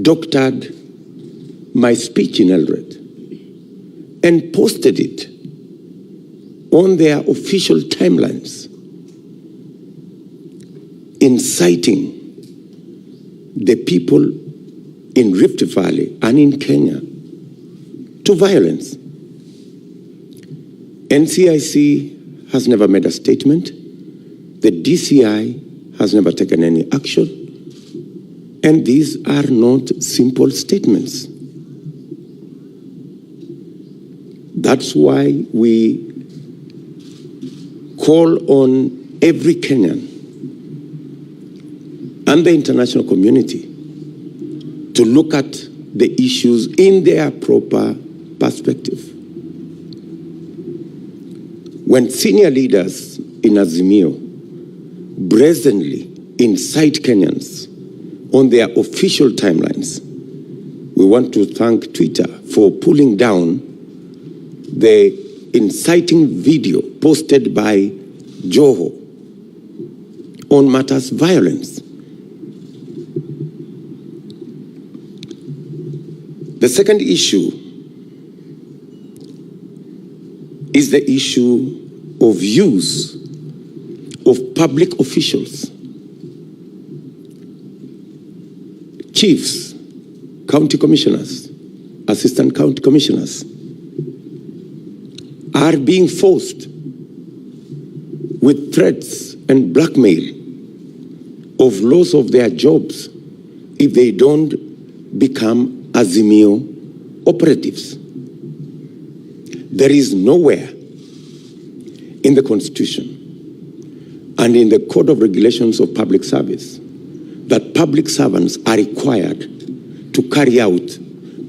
doctored my speech in Eldoret and posted it on their official timelines, inciting the people in Rift Valley and in Kenya to violence. NCIC has never made a statement. The DCI has never taken any action. And these are not simple statements. That's why we call on every Kenyan and the international community to look at the issues in their proper perspective. When senior leaders in Azimio brazenly incite Kenyans on their official timelines, we want to thank Twitter for pulling down the inciting video posted by Joho on matters violence. The second issue is the issue of use of public officials, chiefs, county commissioners, assistant county commissioners, are being forced with threats and blackmail of loss of their jobs if they don't become Azimio operatives. There is nowhere in the Constitution and in the Code of Regulations of Public Service that public servants are required to carry out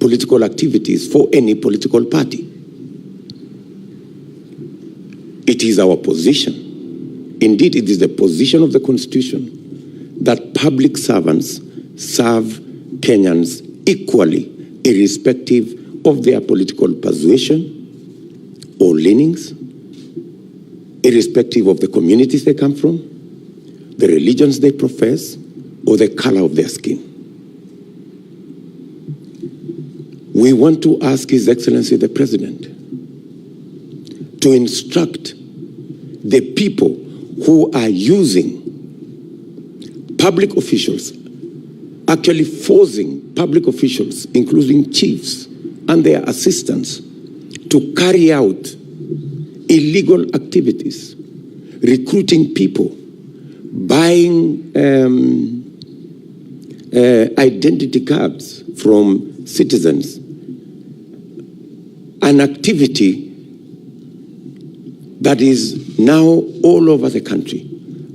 political activities for any political party. It is our position, indeed it is the position of the Constitution, that public servants serve Kenyans equally, irrespective of their political persuasion or leanings, irrespective of the communities they come from, the religions they profess, or the color of their skin. We want to ask His Excellency the President to instruct the people who are using public officials, actually forcing public officials, including chiefs and their assistants, to carry out illegal activities, recruiting people, buying identity cards from citizens, an activity that is now all over the country.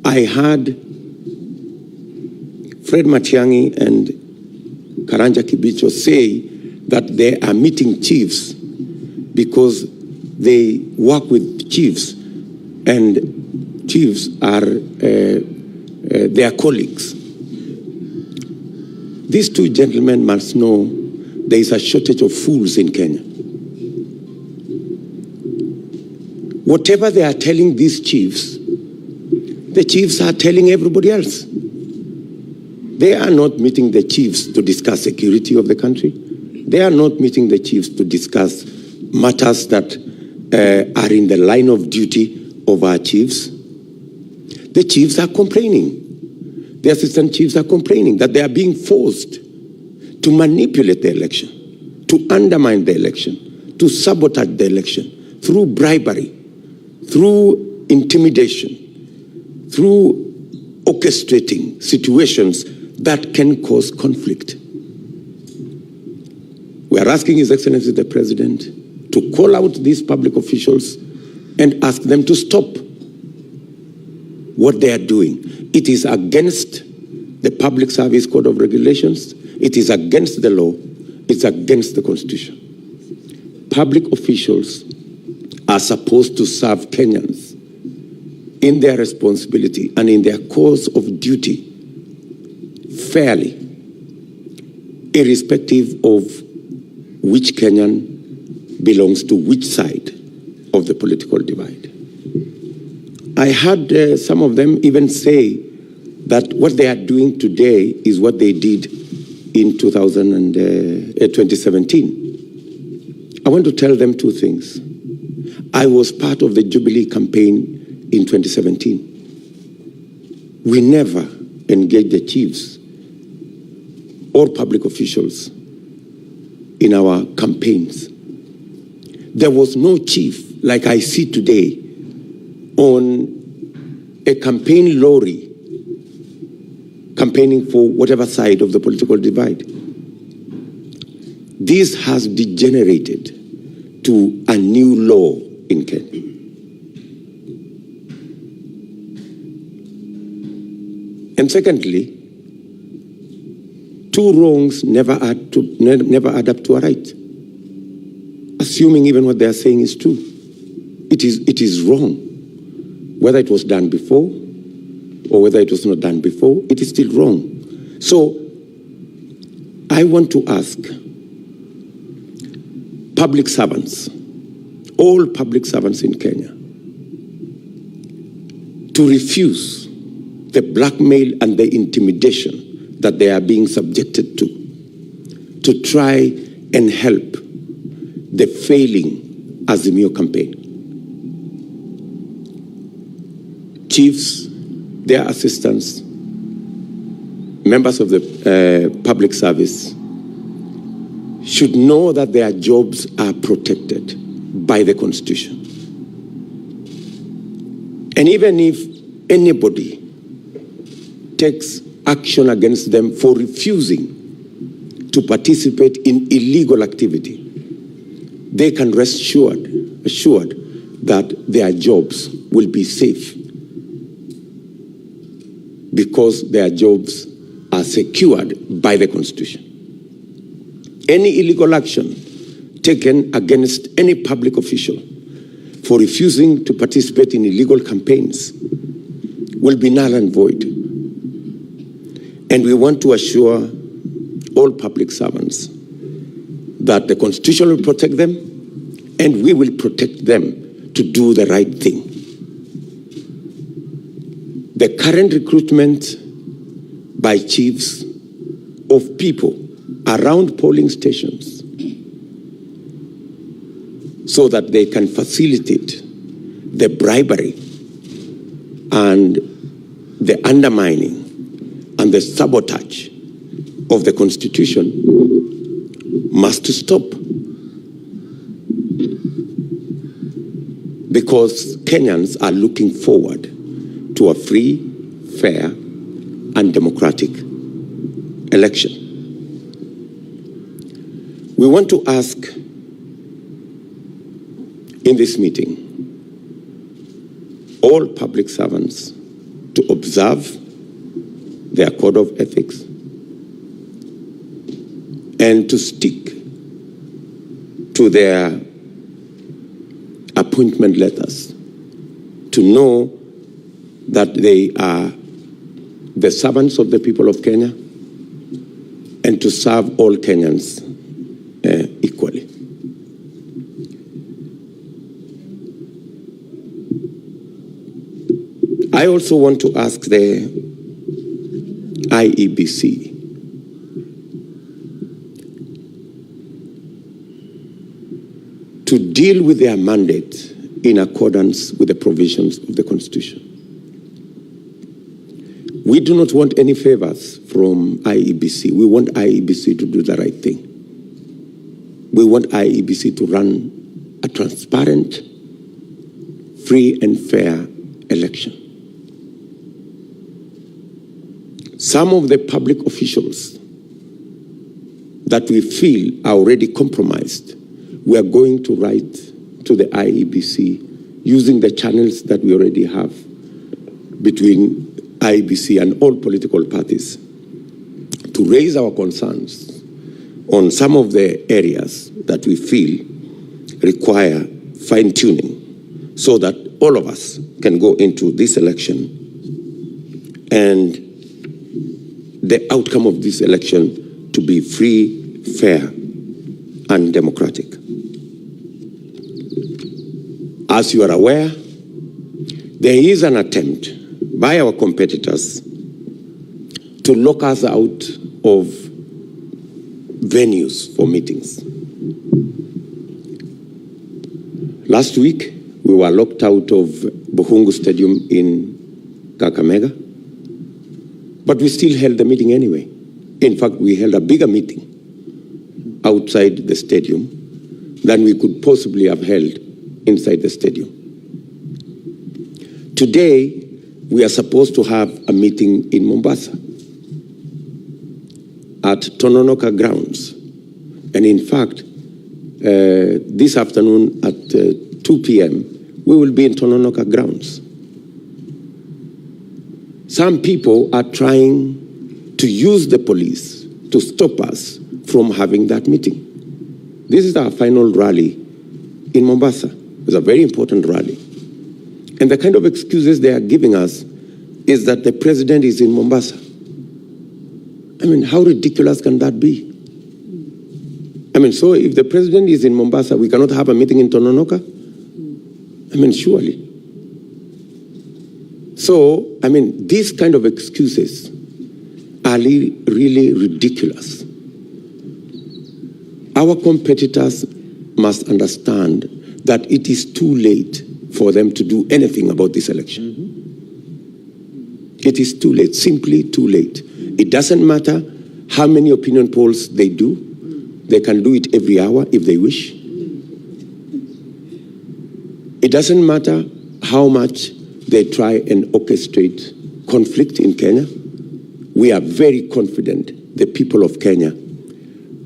I heard Fred Matiang'i and Karanja Kibicho say that they are meeting chiefs because they work with chiefs and chiefs are their colleagues. These two gentlemen must know there is a shortage of fools in Kenya. Whatever they are telling these chiefs, the chiefs are telling everybody else. They are not meeting the chiefs to discuss security of the country. They are not meeting the chiefs to discuss matters that are in the line of duty of our chiefs. The chiefs are complaining. The assistant chiefs are complaining that they are being forced to manipulate the election, to undermine the election, to sabotage the election through bribery, through intimidation, through orchestrating situations that can cause conflict. We are asking His Excellency the President to call out these public officials and ask them to stop what they are doing. It is against the Public Service Code of Regulations. It is against the law. It's against the Constitution. Public officials are supposed to serve Kenyans in their responsibility and in their course of duty fairly, irrespective of which Kenyan belongs to which side of the political divide. I heard some of them even say that what they are doing today is what they did in 2017. I want to tell them two things. I was part of the Jubilee campaign in 2017. We never engaged the chiefs or public officials in our campaigns. There was no chief like I see today on a campaign lorry campaigning for whatever side of the political divide. This has degenerated to a new law in Kenya. And secondly, two wrongs never add up to a right. Assuming even what they are saying is true. It is wrong. Whether it was done before or whether it was not done before, it is still wrong. So I want to ask public servants, all public servants in Kenya, to refuse the blackmail and the intimidation that they are being subjected to try and help the failing Azimio campaign. Chiefs, their assistants, members of the public service should know that their jobs are protected by the Constitution. And even if anybody takes action against them for refusing to participate in illegal activity, they can rest assured that their jobs will be safe because their jobs are secured by the Constitution. Any illegal action taken against any public official for refusing to participate in illegal campaigns will be null and void. And we want to assure all public servants that the Constitution will protect them and we will protect them to do the right thing. The current recruitment by chiefs of people around polling stations so that they can facilitate the bribery and the undermining and the sabotage of the Constitution must stop. Because Kenyans are looking forward to a free, fair, and democratic election. We want to ask in this meeting all public servants to observe their code of ethics and to stick to their appointment letters, to know that they are the servants of the people of Kenya and to serve all Kenyans equally. I also want to ask the IEBC to deal with their mandate in accordance with the provisions of the Constitution. We do not want any favors from IEBC. We want IEBC to do the right thing. We want IEBC to run a transparent, free and fair election. Some of the public officials that we feel are already compromised, we are going to write to the IEBC using the channels that we already have between IEBC and all political parties to raise our concerns on some of the areas that we feel require fine-tuning so that all of us can go into this election and the outcome of this election to be free, fair, and democratic. As you are aware, there is an attempt by our competitors to lock us out of venues for meetings. Last week, we were locked out of Buhungu Stadium in Kakamega, but we still held the meeting anyway. In fact, we held a bigger meeting outside the stadium than we could possibly have held inside the stadium. Today, we are supposed to have a meeting in Mombasa at Tononoka grounds. And in fact, this afternoon at 2 p.m., we will be in Tononoka grounds. Some people are trying to use the police to stop us from having that meeting. This is our final rally in Mombasa. It's a very important rally. And the kind of excuses they are giving us is that the president is in Mombasa. I mean, how ridiculous can that be? I mean, so if the president is in Mombasa, we cannot have a meeting in Tononoka? I mean, surely. So, I mean, these kind of excuses are really ridiculous. Our competitors must understand that it is too late for them to do anything about this election. It is too late, simply too late. It doesn't matter how many opinion polls they do. They can do it every hour if they wish. It doesn't matter how much they try and orchestrate conflict in Kenya. We are very confident the people of Kenya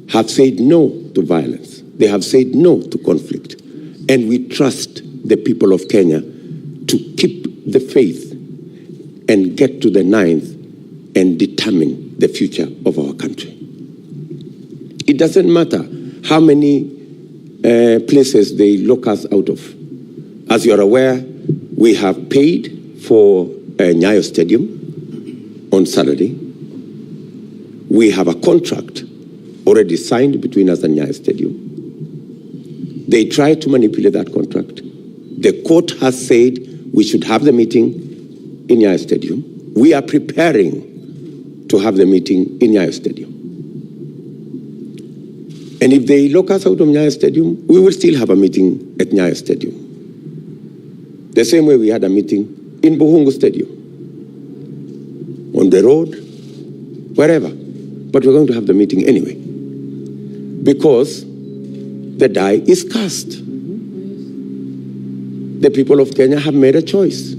have said no to violence. They have said no to conflict. And we trust the people of Kenya to keep the faith and get to the 9th and determine the future of our country. It doesn't matter how many places they lock us out of. As you're aware, we have paid for Nyayo Stadium on Saturday. We have a contract already signed between us and Nyayo Stadium. They tried to manipulate that contract. The court has said we should have the meeting in Nyayo Stadium. We are preparing to have the meeting in Nyayo Stadium. And if they lock us out of Nyayo Stadium, we will still have a meeting at Nyayo Stadium. The same way we had a meeting in Buhungu Stadium, on the road, wherever. But we're going to have the meeting anyway, because the die is cast. The people of Kenya have made a choice.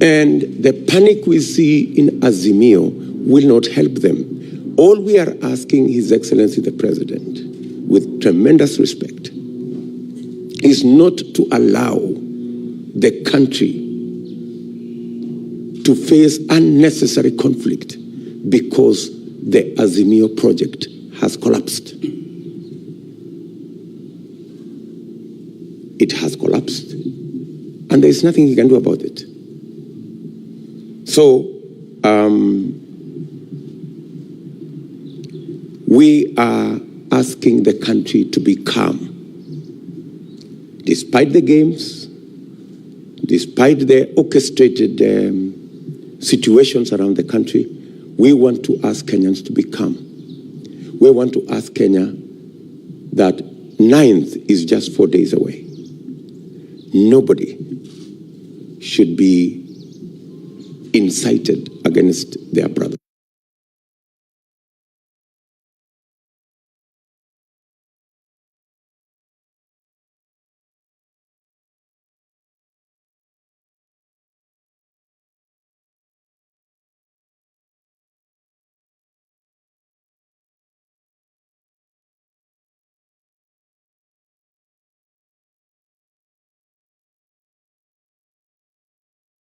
And the panic we see in Azimio will not help them. All we are asking His Excellency the President, with tremendous respect, is not to allow the country to face unnecessary conflict because the Azimio project has collapsed. It has collapsed, and there is nothing he can do about it. So, we are asking the country to be calm. Despite the games, despite the orchestrated situations around the country, we want to ask Kenyans to be calm. We want to ask Kenya that 9th is just 4 days away. Nobody should be incited against their brother.